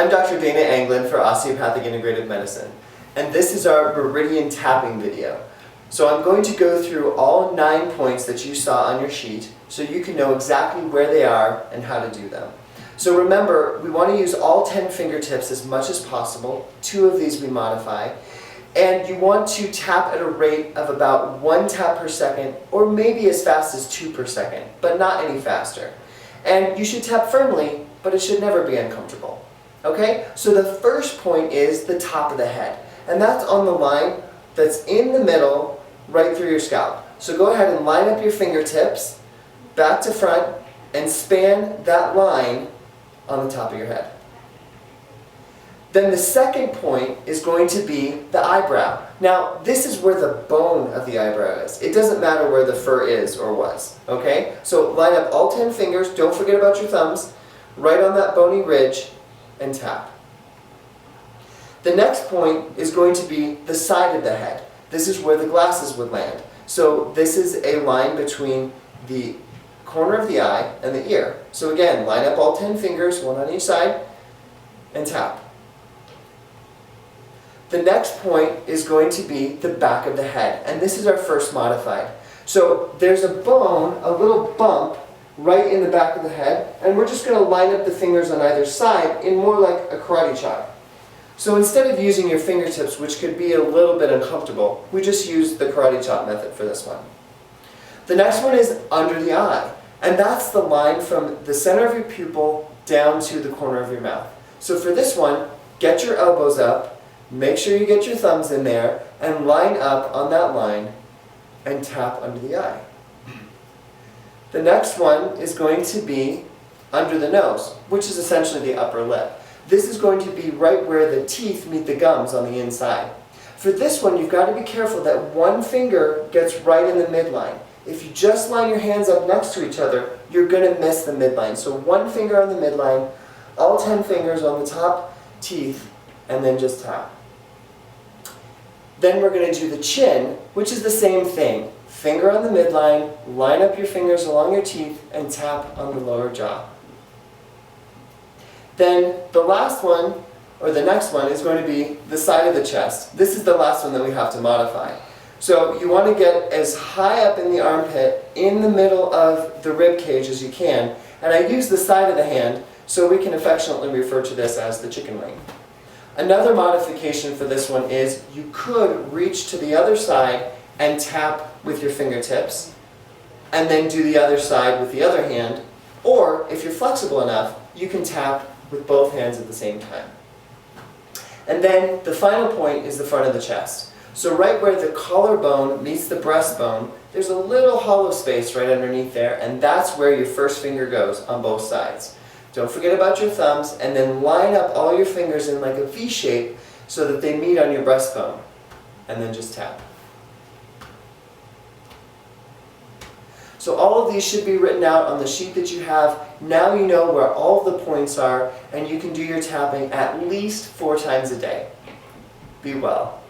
I'm Dr. Dana Anglin for Osteopathic Integrative Medicine, and this is our Meridian Tapping video. So I'm going to go through all 9 points that you saw on your sheet so you can know exactly where they are and how to do them. So remember, we want to use all 10 fingertips as much as possible. 2 of these we modify. And you want to tap at a rate of about 1 tap per second, or maybe as fast as 2 per second, but not any faster. And you should tap firmly, but it should never be uncomfortable. Okay? So the first point is the top of the head. And that's on the line that's in the middle, right through your scalp. So go ahead and line up your fingertips, back to front, and span that line on the top of your head. Then the second point is going to be the eyebrow. Now, this is where the bone of the eyebrow is. It doesn't matter where the fur is or was, okay? So line up all 10 fingers, don't forget about your thumbs, right on that bony ridge, and tap. The next point is going to be the side of the head. This is where the glasses would land. So this is a line between the corner of the eye and the ear. So again, line up all 10 fingers, one on each side, and tap. The next point is going to be the back of the head, and this is our first modified. So there's a bone, a little bump, right in the back of the head, and we're just going to line up the fingers on either side in more like a karate chop. So instead of using your fingertips, which could be a little bit uncomfortable, we just use the karate chop method for this one. The next one is under the eye, and that's the line from the center of your pupil down to the corner of your mouth. So for this one, get your elbows up, make sure you get your thumbs in there, and line up on that line and tap under the eye. The next one is going to be under the nose, which is essentially the upper lip. This is going to be right where the teeth meet the gums on the inside. For this one, you've got to be careful that one finger gets right in the midline. If you just line your hands up next to each other, you're going to miss the midline. So one finger on the midline, all 10 fingers on the top teeth, and then just tap. Then we're going to do the chin, which is the same thing. Finger on the midline, line up your fingers along your teeth, and tap on the lower jaw. Then the last one, or the next one, is going to be the side of the chest. This is the last one that we have to modify. So you want to get as high up in the armpit, in the middle of the rib cage as you can, and I use the side of the hand so we can affectionately refer to this as the chicken wing. Another modification for this one is you could reach to the other side and tap with your fingertips, and then do the other side with the other hand, or if you're flexible enough, you can tap with both hands at the same time. And then the final point is the front of the chest. So right where the collarbone meets the breastbone, there's a little hollow space right underneath there, and that's where your first finger goes on both sides. Don't forget about your thumbs, and then line up all your fingers in like a V shape so that they meet on your breastbone, and then just tap. So all of these should be written out on the sheet that you have. Now you know where all of the points are, and you can do your tapping at least 4 times a day. Be well.